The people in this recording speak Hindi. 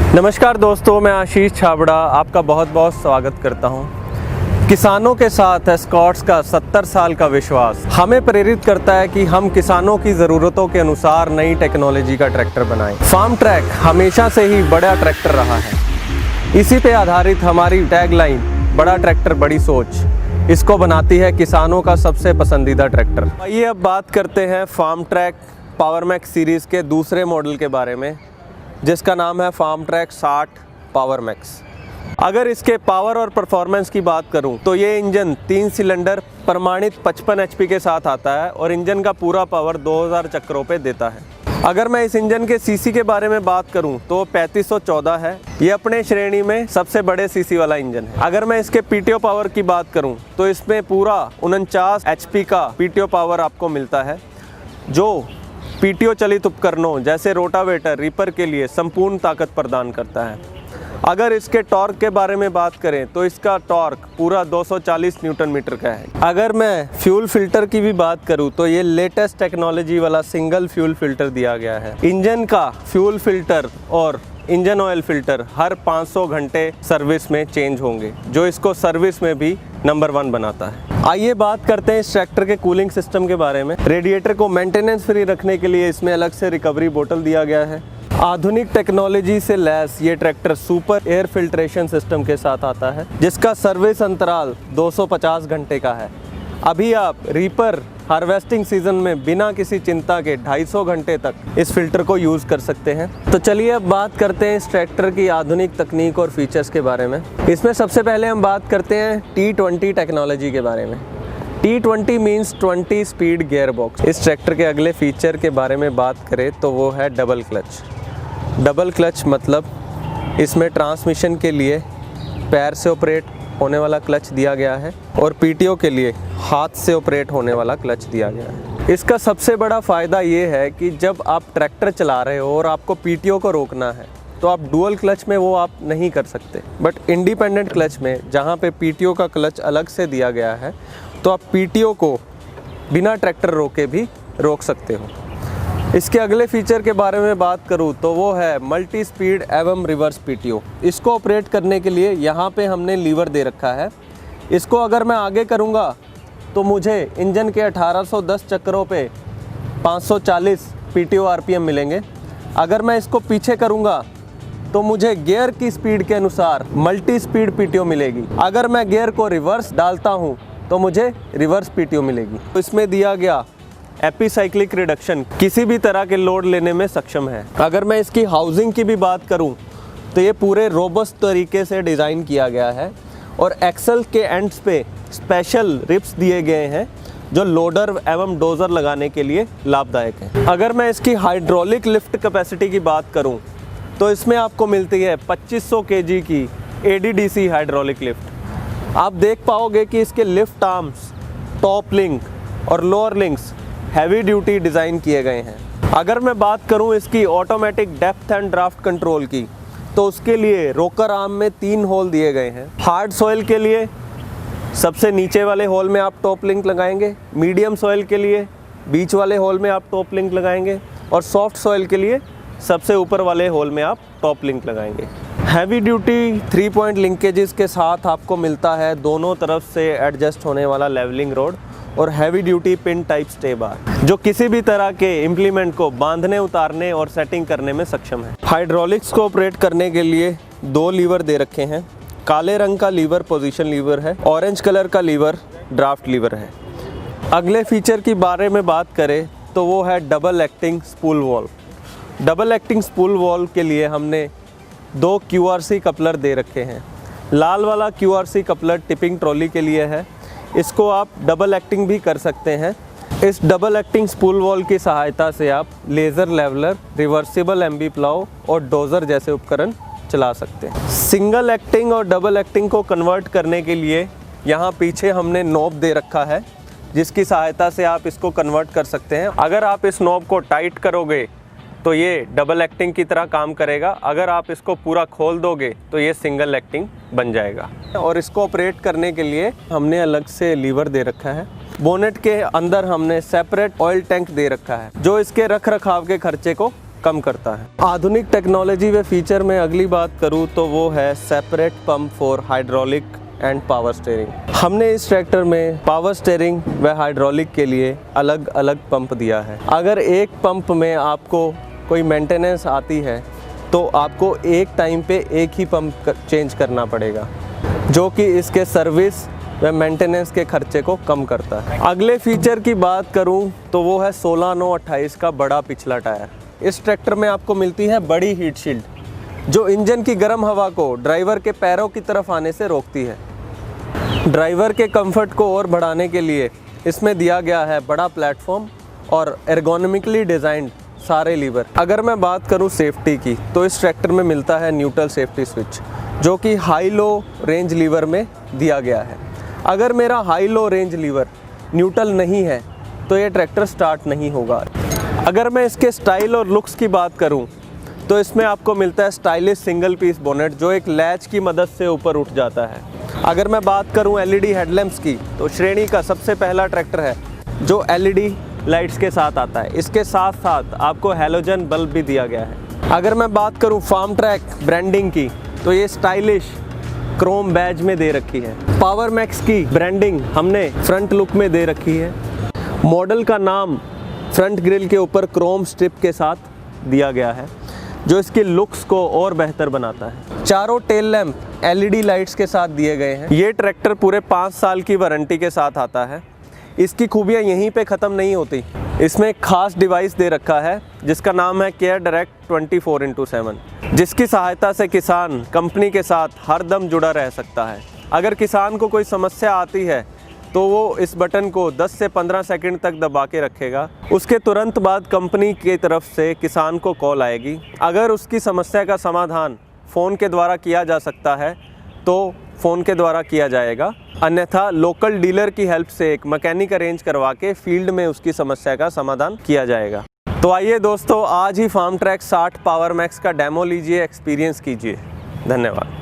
नमस्कार दोस्तों, मैं आशीष छाबड़ा आपका बहुत बहुत स्वागत करता हूं। किसानों के साथ एस्कॉर्ट्स का 70 साल का विश्वास हमें प्रेरित करता है कि हम किसानों की ज़रूरतों के अनुसार नई टेक्नोलॉजी का ट्रैक्टर बनाएं। फार्म ट्रैक हमेशा से ही बड़ा ट्रैक्टर रहा है। इसी पे आधारित हमारी टैगलाइन बड़ा ट्रैक्टर बड़ी सोच इसको बनाती है किसानों का सबसे पसंदीदा ट्रैक्टर। आइए अब बात करते हैं Farmtrac power max series के दूसरे मॉडल के बारे में, जिसका नाम है फार्म ट्रैक 60 पावर मैक्स। अगर इसके पावर और परफॉर्मेंस की बात करूं तो ये इंजन 3 सिलेंडर प्रमाणित 55 HP के साथ आता है और इंजन का पूरा पावर 2000 चक्रों पे देता है। अगर मैं इस इंजन के सीसी के बारे में बात करूं तो 3514 है। ये अपने श्रेणी में सबसे बड़े सीसी वाला इंजन है। अगर मैं इसके पीटीओ पावर की बात करूं तो इसमें पूरा 49 HP का पीटीओ पावर आपको मिलता है, जो पीटीओ चलित उपकरणों जैसे रोटावेटर, रीपर के लिए संपूर्ण ताकत प्रदान करता है। अगर इसके टॉर्क के बारे में बात करें तो इसका टॉर्क पूरा 240 न्यूटन मीटर का है। अगर मैं फ्यूल फिल्टर की भी बात करूं तो ये लेटेस्ट टेक्नोलॉजी वाला सिंगल फ्यूल फिल्टर दिया गया है। इंजन का फ्यूल फिल्टर और इंजन ऑयल फिल्टर हर 500 घंटे सर्विस में चेंज होंगे, जो इसको सर्विस में भी नंबर 1 बनाता है। आइए बात करते हैं इस ट्रैक्टर के कूलिंग सिस्टम के बारे में। रेडिएटर को मेंटेनेंस फ्री रखने के लिए इसमें अलग से रिकवरी बोतल दिया गया है। आधुनिक टेक्नोलॉजी से लैस ये tractor super air filtration system के साथ आता है, जिसका सर्विस अंतराल 250 घंटे का है। अभी आप रीपर हार्वेस्टिंग सीजन में बिना किसी चिंता के 250 घंटे तक इस फिल्टर को यूज़ कर सकते हैं। तो चलिए अब बात करते हैं इस ट्रैक्टर की आधुनिक तकनीक और फीचर्स के बारे में। इसमें सबसे पहले हम बात करते हैं T20 टेक्नोलॉजी के बारे में। T20 means 20 speed gear box. इस ट्रैक्टर के अगले फीचर के बारे में बात करें तो वो है डबल क्लच। डबल क्लच मतलब इसमें ट्रांसमिशन के लिए पैर से ऑपरेट होने वाला क्लच दिया गया है और पीटीओ के लिए हाथ से ऑपरेट होने वाला क्लच दिया गया है। इसका सबसे बड़ा फ़ायदा ये है कि जब आप ट्रैक्टर चला रहे हो और आपको पीटीओ को रोकना है तो आप डुअल क्लच में वो आप नहीं कर सकते, बट इंडिपेंडेंट क्लच में जहाँ पे पीटीओ का क्लच अलग से दिया गया है तो आप पीटीओ को बिना ट्रैक्टर रोके भी रोक सकते हो। इसके अगले फीचर के बारे में बात करूं तो वो है मल्टी स्पीड एवं रिवर्स पीटीओ। इसको ऑपरेट करने के लिए यहाँ पे हमने लीवर दे रखा है। इसको अगर मैं आगे करूँगा तो मुझे इंजन के 1810 चक्रों पे 540 पीटीओ आरपीएम मिलेंगे। अगर मैं इसको पीछे करूँगा तो मुझे गियर की स्पीड के अनुसार मल्टी स्पीड पीटीओ मिलेगी। अगर मैं गियर को रिवर्स डालता हूँ तो मुझे रिवर्स पीटीओ मिलेगी। तो इसमें दिया गया एपिसाइक्लिक रिडक्शन किसी भी तरह के लोड लेने में सक्षम है। अगर मैं इसकी हाउसिंग की भी बात करूं तो ये पूरे रोबस्ट तरीके से डिज़ाइन किया गया है और एक्सल के एंड्स पे स्पेशल रिप्स दिए गए हैं जो लोडर एवं डोज़र लगाने के लिए लाभदायक है। अगर मैं इसकी हाइड्रोलिक लिफ्ट कैपेसिटी की बात करूं तो इसमें आपको मिलती है 2500 kg की ADDC हाइड्रोलिक लिफ्ट। आप देख पाओगे कि इसके लिफ्ट आर्म्स, टॉप लिंक और lower links heavy duty design किए गए हैं। अगर मैं बात करूं इसकी automatic depth and draft control की तो उसके लिए रोकर आर्म में 3 होल दिए गए हैं। हार्ड सॉइल के लिए सबसे नीचे वाले होल में आप टॉप लिंक लगाएंगे, मीडियम सॉइल के लिए बीच वाले होल में आप टॉप लिंक लगाएंगे और सॉफ्ट सॉइल के लिए सबसे ऊपर वाले होल में आप टॉप लिंक लगाएंगे। हैवी ड्यूटी 3 पॉइंट लिंकेजेस के साथ आपको मिलता है दोनों तरफ से एडजस्ट होने वाला लेवलिंग रोड और heavy duty pin type stay bar, जो किसी भी तरह के इम्प्लीमेंट को बांधने, उतारने और सेटिंग करने में सक्षम है। हाइड्रोलिक्स को ऑपरेट करने के लिए 2 लीवर दे रखे हैं। काले रंग का लीवर पोजीशन लीवर है, ऑरेंज कलर का लीवर ड्राफ्ट लीवर है। अगले फीचर की बारे में बात करें तो वो है double acting spool valve. Double acting spool valve के लिए हमने 2 QRC कपलर दे रखे हैं। लाल वाला QRC कपलर टिपिंग ट्रॉली के लिए है। इसको आप डबल एक्टिंग भी कर सकते हैं। इस डबल एक्टिंग स्पूल वॉल की सहायता से आप laser leveller, reversible Aamby plough और डोज़र जैसे उपकरण चला सकते हैं। सिंगल एक्टिंग और डबल एक्टिंग को कन्वर्ट करने के लिए यहाँ पीछे हमने नॉब दे रखा है, जिसकी सहायता से आप इसको कन्वर्ट कर सकते हैं। अगर आप इस नॉब को टाइट करोगे तो ये डबल एक्टिंग की तरह काम करेगा। अगर आप इसको पूरा खोल दोगे तो ये सिंगल एक्टिंग बन जाएगा। और इसको ऑपरेट करने के लिए हमने अलग से लीवर दे रखा है। बोनेट के अंदर हमने सेपरेट ऑयल टैंक दे रखा है, जो इसके रख रखाव के खर्चे को कम करता है। आधुनिक टेक्नोलॉजी व फीचर में अगली बात करूँ तो वो है separate pump for hydraulic and power steering. हमने इस ट्रैक्टर में पावर स्टीयरिंग व हाइड्रोलिक के लिए अलग अलग पंप दिया है। अगर एक पंप में आपको कोई मेंटेनेंस आती है तो आपको एक टाइम पे एक ही पंप चेंज करना पड़ेगा, जो कि इसके सर्विस व मेंटेनेंस के खर्चे को कम करता है। अगले फीचर की बात करूं तो वो है 16/9/28 का बड़ा पिछला टायर। इस ट्रैक्टर में आपको मिलती है बड़ी हीट शील्ड, जो इंजन की गर्म हवा को ड्राइवर के पैरों की तरफ आने से रोकती है। ड्राइवर के कंफर्ट को और बढ़ाने के लिए इसमें दिया गया है बड़ा प्लेटफॉर्म और एर्गोनॉमिकली डिज़ाइंड सारे लीवर। अगर मैं बात करूं सेफ्टी की तो इस ट्रैक्टर में मिलता है न्यूट्रल सेफ्टी स्विच, जो कि हाई लो रेंज लीवर में दिया गया है। अगर मेरा high low range lever neutral नहीं है तो ये ट्रैक्टर स्टार्ट नहीं होगा। अगर मैं इसके स्टाइल और लुक्स की बात करूं तो इसमें आपको मिलता है स्टाइलिश सिंगल पीस बोनेट, जो एक लैच की मदद से ऊपर उठ जाता है। अगर मैं बात करूं एलईडी हेडलैम्प्स की तो श्रेणी का सबसे पहला ट्रैक्टर है जो एलईडी लाइट्स के साथ आता है। इसके साथ साथ आपको हैलोजन बल्ब भी दिया गया है। अगर मैं बात करूं फार्म ट्रैक ब्रांडिंग की तो ये स्टाइलिश क्रोम बैज में दे रखी है। पावर मैक्स की ब्रांडिंग हमने फ्रंट लुक में दे रखी है। मॉडल का नाम फ्रंट ग्रिल के ऊपर क्रोम स्ट्रिप के साथ दिया गया है, जो इसकी लुक्स को और बेहतर बनाता है। चारों टेल लैंप एलईडी लाइट्स के साथ दिए गए हैं। ये ट्रैक्टर पूरे 5 साल की वारंटी के साथ आता है। इसकी खूबियाँ यहीं पे ख़त्म नहीं होती। इसमें एक खास डिवाइस दे रखा है जिसका नाम है केयर डायरेक्ट 24/7, जिसकी सहायता से किसान कंपनी के साथ हर दम जुड़ा रह सकता है। अगर किसान को कोई समस्या आती है तो वो इस बटन को 10 से 15 सेकंड तक दबा के रखेगा। उसके तुरंत बाद कंपनी की तरफ से किसान को कॉल आएगी। अगर उसकी समस्या का समाधान फ़ोन के द्वारा किया जा सकता है तो फ़ोन के द्वारा किया जाएगा, अन्यथा लोकल डीलर की हेल्प से एक मैकेनिक अरेंज करवा के फील्ड में उसकी समस्या का समाधान किया जाएगा। तो आइए दोस्तों, आज ही फार्म ट्रैक 60 पावर मैक्स का डेमो लीजिए, एक्सपीरियंस कीजिए। धन्यवाद।